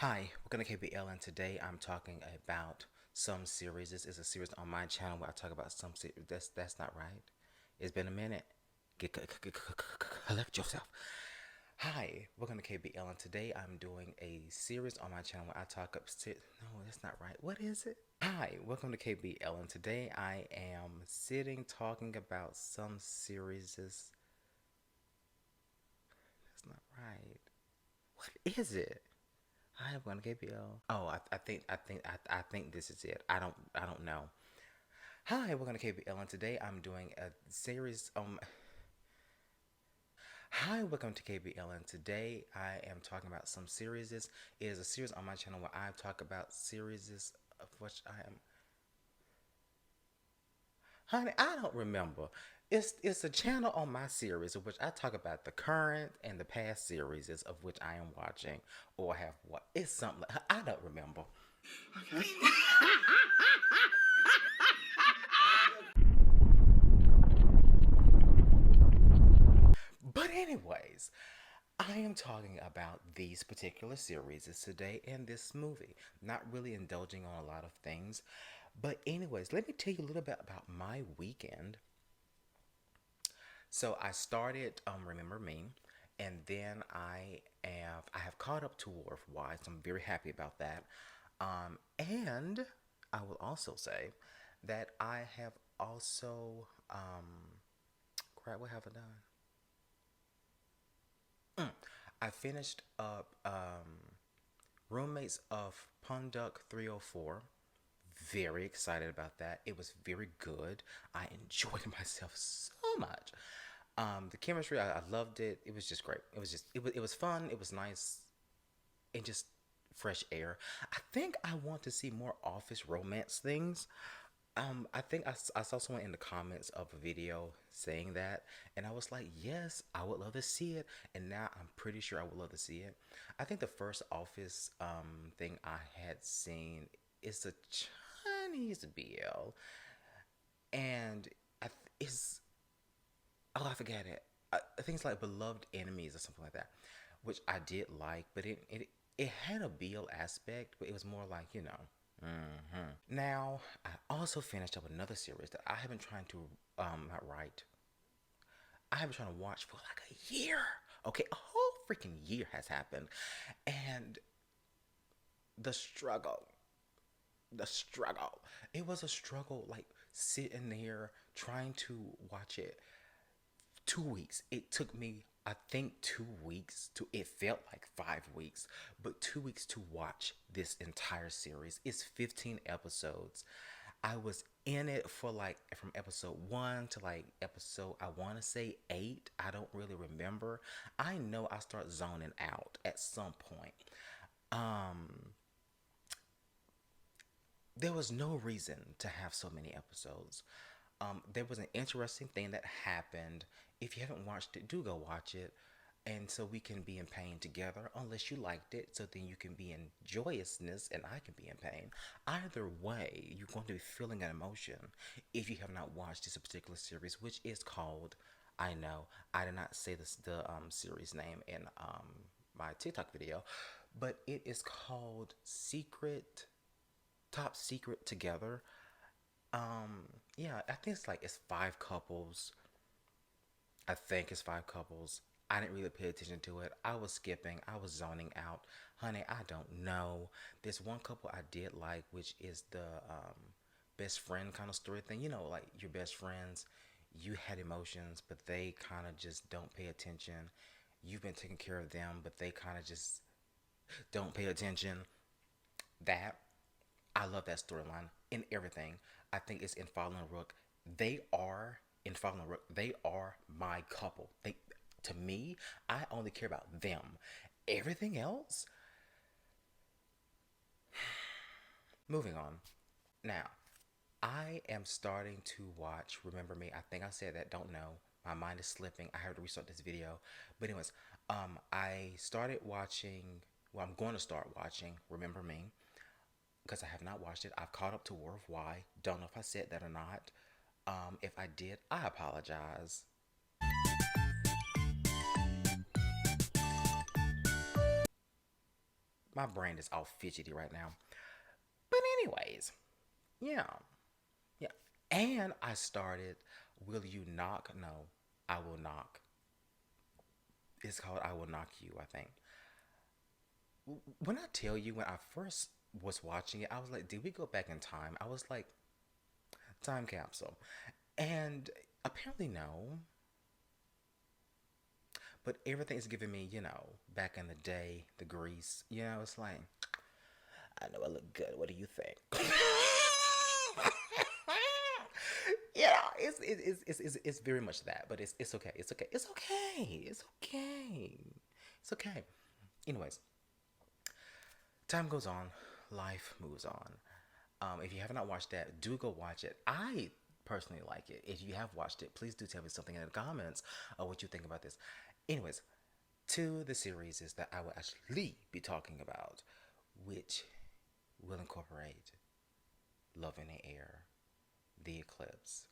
Hi, welcome to KBL, and today I'm talking about some series. This is a series on my channel where I talk about some series. That's not right. It's been a minute. Collect yourself. Hi, welcome to KBL, and today I'm doing a series on my channel where I talk up. No, that's not right. What is it? Hi, welcome to KBL, and today I am sitting talking about some series. That's not right. What is it? Hi, I'm gonna KBL. Oh, I think this is it. I don't know. Hi, we're gonna KBL, and today I'm doing a series. Hi, welcome to KBL, and today I am talking about some series. It is a series on my channel where I talk about series of which I am. Honey, I don't remember. It's a channel on my series of which I talk about the current and the past series of which I am watching or have what. It's something I don't remember. Okay. But anyways, I am talking about these particular series today and this movie. Not really indulging on a lot of things. But anyways, let me tell you a little bit about my weekend. So I started Remember Me, and then I have caught up to War of Why, so I'm very happy about that. And I will also say that I have also crap, what have I done? I finished up Roommates of Punduk 304. Very excited about that. It was very good. I enjoyed myself so much. The chemistry, I loved it. It was just great. It was fun. It was nice and just fresh air. I think I want to see more office romance things. I think I saw someone in the comments of a video saying that, and I was like, yes, I would love to see it. And now I'm pretty sure I would love to see it. I think the first Office thing I had seen is a Chinese BL, and it's oh, I forget it. I think it's like Beloved Enemies or something like that, which I did like, but it had a BL aspect, but it was more like Now I also finished up another series that I have been trying to not write. I have been trying to watch for like a year. Okay, a whole freaking year has happened, and the struggle, the struggle. It was a struggle, like sitting there trying to watch it 2 weeks. It took me, I think, 2 weeks to, it felt like 5 weeks, but 2 weeks to watch this entire series. It's 15 episodes. I was in it for like from episode one to like episode, I want to say 8. I don't really remember. I know I start zoning out at some point. Um, there was no reason to have so many episodes. There was an interesting thing that happened. If you haven't watched it, do go watch it. And so we can be in pain together, unless you liked it, so then you can be in joyousness and I can be in pain. Either way, you're going to be feeling an emotion if you have not watched this particular series, which is called, I know, I did not say the series name in my TikTok video, but it is called Top Secret Together. Yeah, I think it's 5 couples. I think it's 5 couples. I didn't really pay attention to it. I was skipping. I was zoning out. Honey, I don't know. There's one couple I did like, which is the best friend kind of story thing. You know, like your best friends, you had emotions, but they kind of just don't pay attention. You've been taking care of them, but they kind of just don't pay attention. That I love that storyline in everything. I think it's in Fallen Rook. They are in Fallen Rook. They are my couple. To me, I only care about them. Everything else, moving on. Now, I am starting to watch Remember Me. I think I said that. Don't know. My mind is slipping. I have to restart this video. But anyways, I started watching. Well, I'm going to start watching Remember Me because I have not watched it. I've caught up to War of Why. Don't know if I said that or not. If I did, I apologize. My brain is all fidgety right now. But anyways, yeah, yeah. And I started Will You Knock? No, I Will Knock. It's called I Will Knock You, I think. When I tell you, when I first was watching it, I was like, did we go back in time? I was like, time capsule. And apparently, no. But everything is giving me, back in the day, the grease. It's like, I know I look good. What do you think? It's very much that, but it's okay. It's okay. It's okay. It's okay. It's okay. Anyways, time goes on, life moves on. If you have not watched that, do go watch it. I personally like it. If you have watched it, please do tell me something in the comments of what you think about this. Anyways, to the series is that I will actually be talking about, which will incorporate Love in the Air, The Eclipse,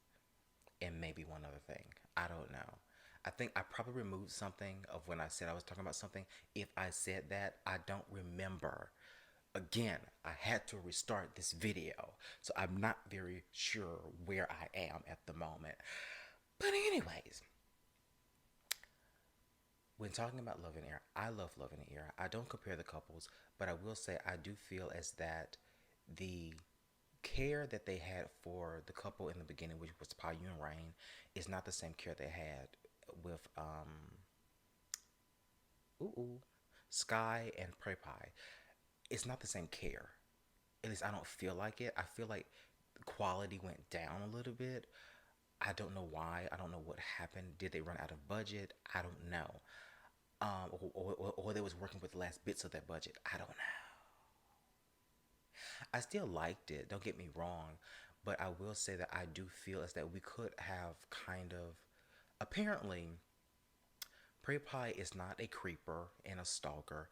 and maybe one other thing. I don't know. I think I probably removed something of when I said I was talking about something. If I said that, I don't remember. Again, I had to restart this video, so I'm not very sure where I am at the moment. But anyways, when talking about Love in Air, I love Love in the Air. I don't compare the couples, but I will say I do feel as that the care that they had for the couple in the beginning, which was Payu and Rain, is not the same care they had with Sky and Prey Pie. It's not the same care. At least I don't feel like it. I feel like the quality went down a little bit. I don't know why. I don't know what happened. Did they run out of budget? I don't know. Or they was working with the last bits of that budget. I don't know. I still liked it. Don't get me wrong, but I will say that I do feel as that we could have kind of. Apparently, Prey Pie is not a creeper and a stalker.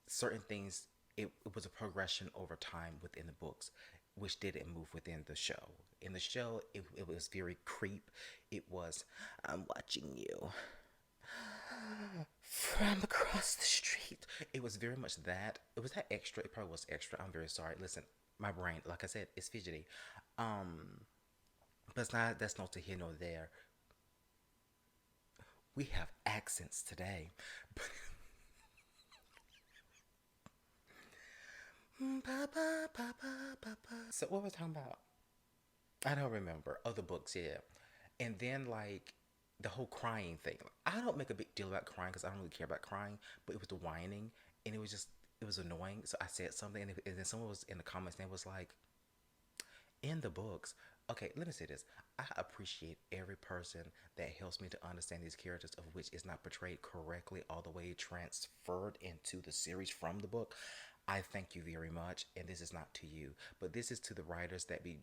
Certain things, it was a progression over time within the books, which didn't move within the show. In the show, it was very creep. It was, I'm watching you from across the street. It was very much that. It was that extra. It probably was extra. I'm very sorry. Listen, my brain, like I said, is fidgety. But it's not. That's not to here nor there. We have accents today. So what was I talking about? I don't remember. Other books, yeah. And then like the whole crying thing. I don't make a big deal about crying because I don't really care about crying, but it was the whining, and it was annoying. So I said something, and then someone was in the comments and it was like, in the books. Okay, let me say this. I appreciate every person that helps me to understand these characters, of which is not portrayed correctly all the way transferred into the series from the book. I thank you very much, and this is not to you, but this is to the writers that be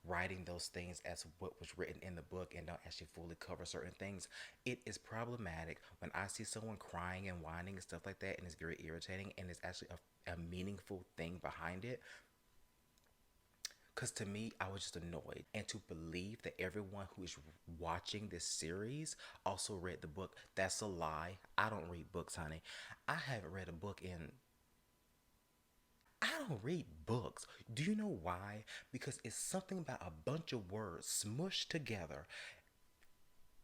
writing those things as what was written in the book and don't actually fully cover certain things. It is problematic when I see someone crying and whining and stuff like that, and it's very irritating, and it's actually a meaningful thing behind it. Because to me, I was just annoyed. And to believe that everyone who is watching this series also read the book, that's a lie. I don't read books, honey. I haven't read a book in. I don't read books. Do you know why? Because it's something about a bunch of words smushed together.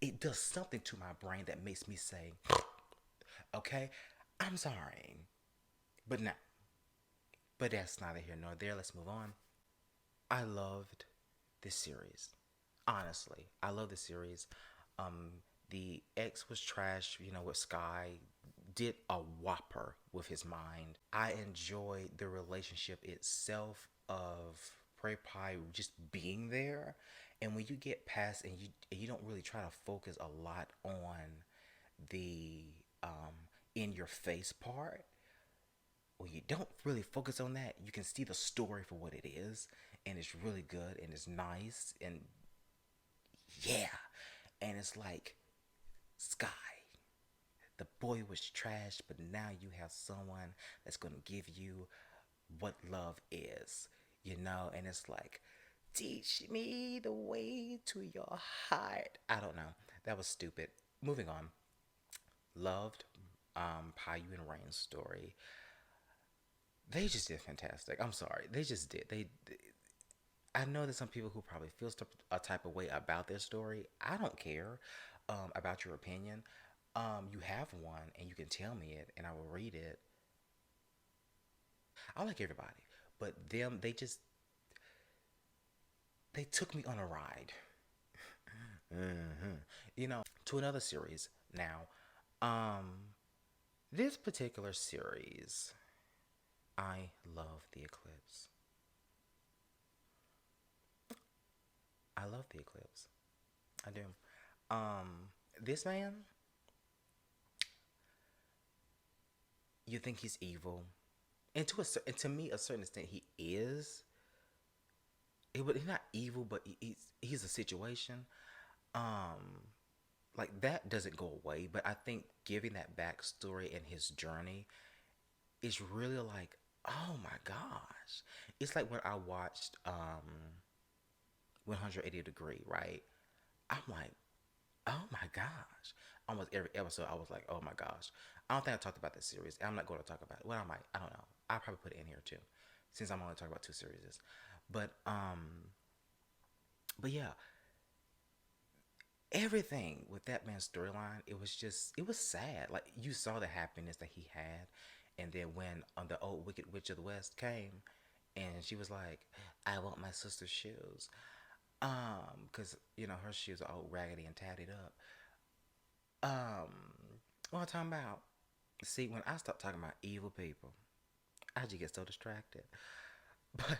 It does something to my brain that makes me say, okay, I'm sorry. But no. But that's neither here nor there. Let's move on. I loved this series. Honestly, I love the series. Um, the X was trash, with Sky. Did a whopper with his mind. I enjoyed the relationship itself of Prey Pie just being there. And when you get past and you don't really try to focus a lot on the in your face part, when you don't really focus on that, you can see the story for what it is, and it's really good and it's nice and yeah. And it's like, Sky, the boy was trash, but now you have someone that's going to give you what love is, and it's like, teach me the way to your heart. I don't know. That was stupid. Moving on. Loved Payu and Rain's story. They just did fantastic. I'm sorry, they just did. I know there's some people who probably feel a type of way about their story. I don't care about your opinion. You have one, and you can tell me it, and I will read it. I like everybody, but them, they took me on a ride. To another series now. This particular series, I love the Eclipse. I love the Eclipse. I do. This man, you think he's evil, and and to me, a certain extent, he is. But he's not evil, but he's a situation. Um, like that doesn't go away. But I think giving that backstory and his journey is really like, oh my gosh. It's like when I watched 180 Degree, right? I'm like, oh my gosh. Almost every episode, I was like, oh my gosh. I don't think I talked about this series. I'm not going to talk about it. Well, I might. I don't know. I'll probably put it in here too, since I'm only talking about two series. But but yeah, everything with that man's storyline, it was sad. Like you saw the happiness that he had, and then when the old Wicked Witch of the West came, and she was like, "I want my sister's shoes," because her shoes are all raggedy and tatted up. What I'm talking about? See, when I start talking about evil people, I just get so distracted. But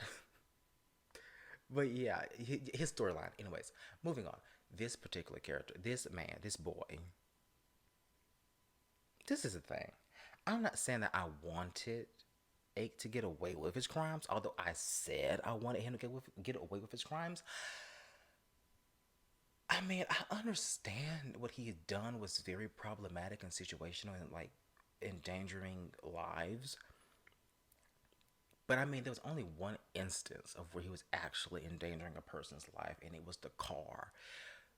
but yeah, his storyline. Anyways, moving on. This particular character, this man, this boy. This is the thing. I'm not saying that I wanted Ake to get away with his crimes, although I said I wanted him to get away with his crimes. I mean, I understand what he had done was very problematic and situational and like endangering lives. But I mean, there was only one instance of where he was actually endangering a person's life, and it was the car.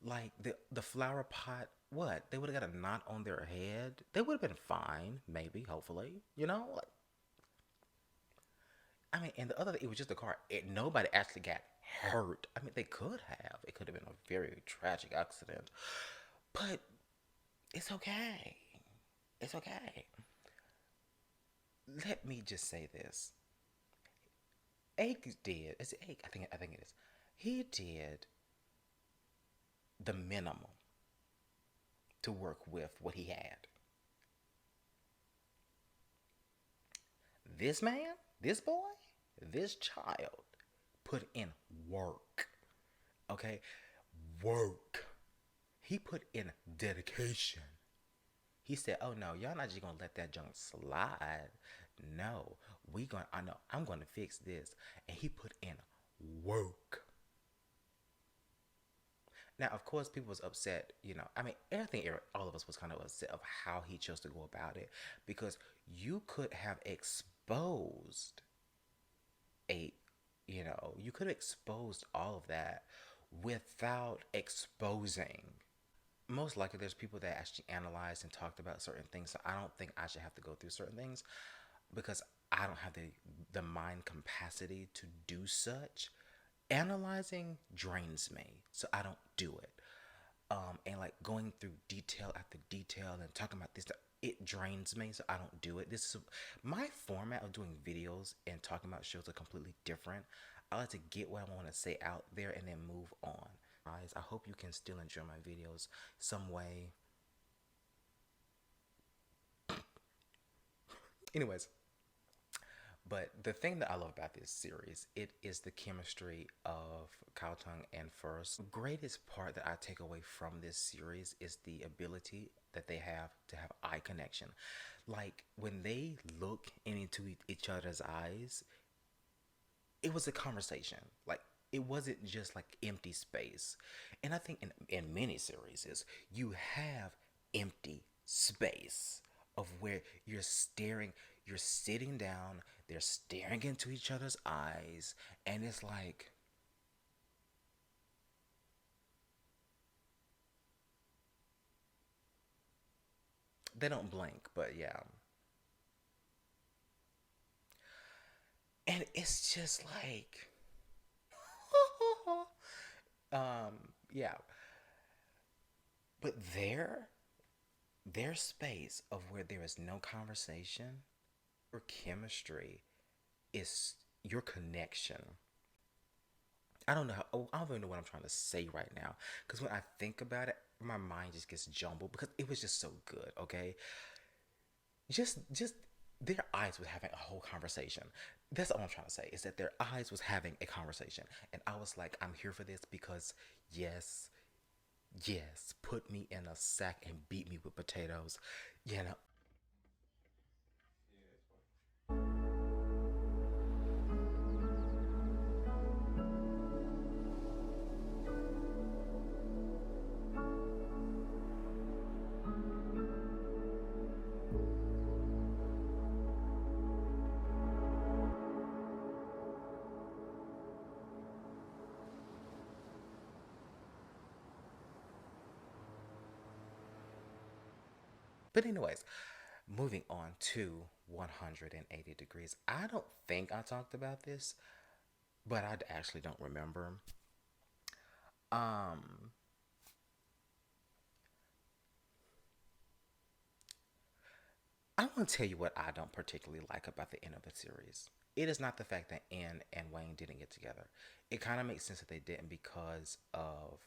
Like the flower pot, what? They would have got a knot on their head. They would have been fine, maybe, hopefully. Like, I mean, and the other, it was just a car. Nobody actually got hurt. I mean, they could have. It could have been a very tragic accident, but it's okay. It's okay. Let me just say this: Ake did. Is it Ake? I think it is. He did the minimum to work with what he had. This man, this boy, this child put in work. Okay? Work. He put in dedication. He said, "Oh no, y'all not just gonna let that junk slide. No, I know I'm gonna fix this." And he put in work. Now, of course, people was upset. I mean, I think all of us was kind of upset of how he chose to go about it, because you could have exposed a, you could have exposed all of that without exposing. Most likely, there's people that actually analyzed and talked about certain things. So I don't think I should have to go through certain things because I don't have the mind capacity to do such. Analyzing drains me, so I don't do it. And like going through detail after detail and talking about this, it drains me, so I don't do it. This is my format of doing videos and talking about shows are completely different. I like to get what I want to say out there and then move on. Guys, I hope you can still enjoy my videos some way. Anyways, but the thing that I love about this series, it is the chemistry of Kao Tung and First. The greatest part that I take away from this series is the ability that they have to have eye connection. Like when they look into each other's eyes, it was a conversation. Like it wasn't just like empty space. And I think in many series is you have empty space of where you're sitting down, they're staring into each other's eyes, and it's like they don't blink, but yeah. And it's just like, yeah. But their space of where there is no conversation or chemistry is your connection. I don't know how, oh, I don't even know what I'm trying to say right now. Because when I think about it, my mind just gets jumbled because it was just so good, okay? Just their eyes was having a whole conversation. That's all I'm trying to say is that their eyes was having a conversation. And I was like, I'm here for this because yes, yes, put me in a sack and beat me with potatoes. You know, but anyways, moving on to 180 degrees. I don't think I talked about this, but I actually don't remember. Um, I want to tell you what I don't particularly like about the end of the series. It is not the fact that Anne and Wayne didn't get together. It kind of makes sense that they didn't because of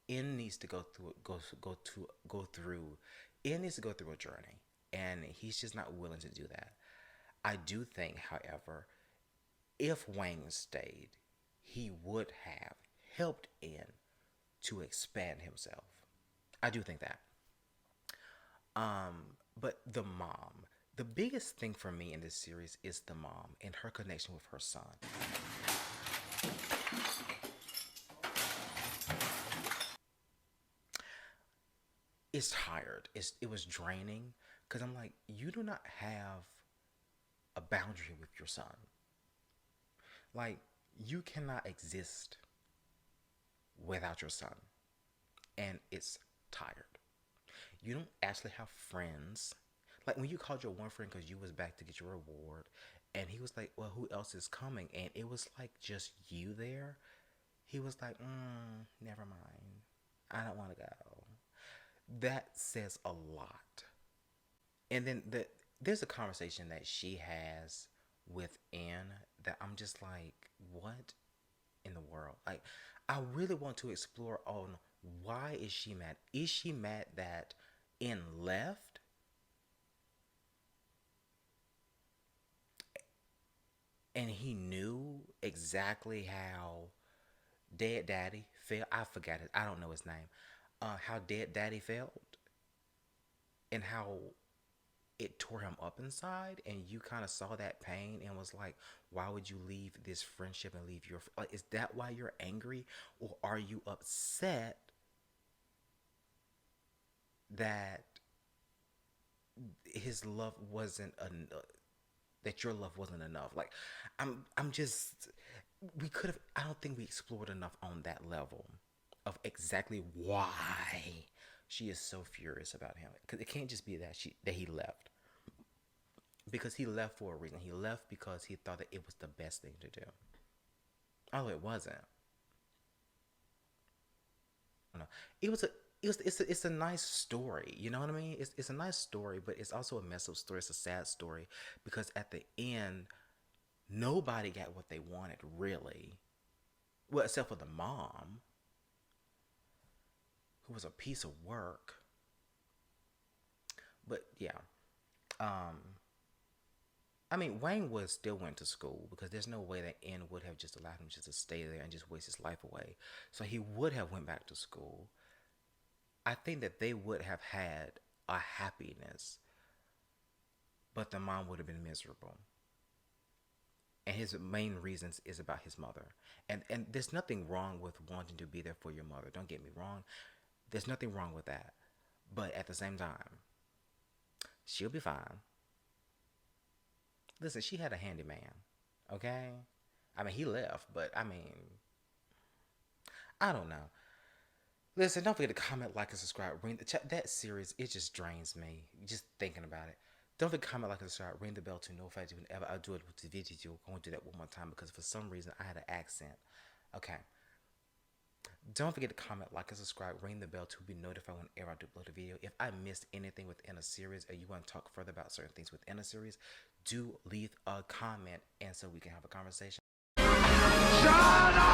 N needs to go through N needs to go through a journey, and he's just not willing to do that. I do think, however, if Wayne stayed, he would have helped N to expand himself. I do think that. But the mom, the biggest thing for me in this series is the mom and her connection with her son. It's tired. It was draining because I'm like, you do not have a boundary with your son. Like, you cannot exist without your son, and it's tired. You don't actually have friends. Like when you called your one friend because you was back to get your reward, and he was like, "Well, who else is coming?" And it was like just you there. He was like, "Never mind. I don't want to go." That says a lot. And then there's a conversation that she has with Anne that I'm just like, what in the world? Like, I really want to explore on why is she mad? Is she mad that Anne left? And he knew exactly how Dead Daddy felt. I forgot it. I don't know his name. How Dead Daddy felt and how it tore him up inside, and you kind of saw that pain and was like, why would you leave this friendship and leave your like, is that why you're angry, or are you upset that his love wasn't enough, that your love wasn't enough? Like, I'm just, we could have, I don't think we explored enough on that level of exactly why she is so furious about him, because it can't just be that he left, because he left for a reason. He left because he thought that it was the best thing to do. Oh, it wasn't. No, it was a. It's a nice story. You know what I mean? It's a nice story, but it's also a mess up story. It's a sad story because at the end, nobody got what they wanted really. Well, except for the mom, who was a piece of work. But yeah, um, I mean, Wayne would still went to school because there's no way that N would have just allowed him just to stay there and just waste his life away. So he would have went back to school. I think that they would have had a happiness, but the mom would have been miserable. And his main reasons is about his mother. And there's nothing wrong with wanting to be there for your mother. Don't get me wrong. There's nothing wrong with that. But at the same time, she'll be fine. Listen, she had a handyman. Okay? I mean, he left, but I mean, I don't know. Listen, don't forget to comment, like, and subscribe. Ring the chat. That series, it just drains me just thinking about it. Don't forget to comment, like, and subscribe. Ring the bell to notify you whenever I do it with the video. You're going to do that one more time because for some reason I had an accent. Okay. Don't forget to comment, like, and subscribe. Ring the bell to be notified whenever I do upload a video. If I missed anything within a series or you want to talk further about certain things within a series, do leave a comment and so we can have a conversation. Shut up!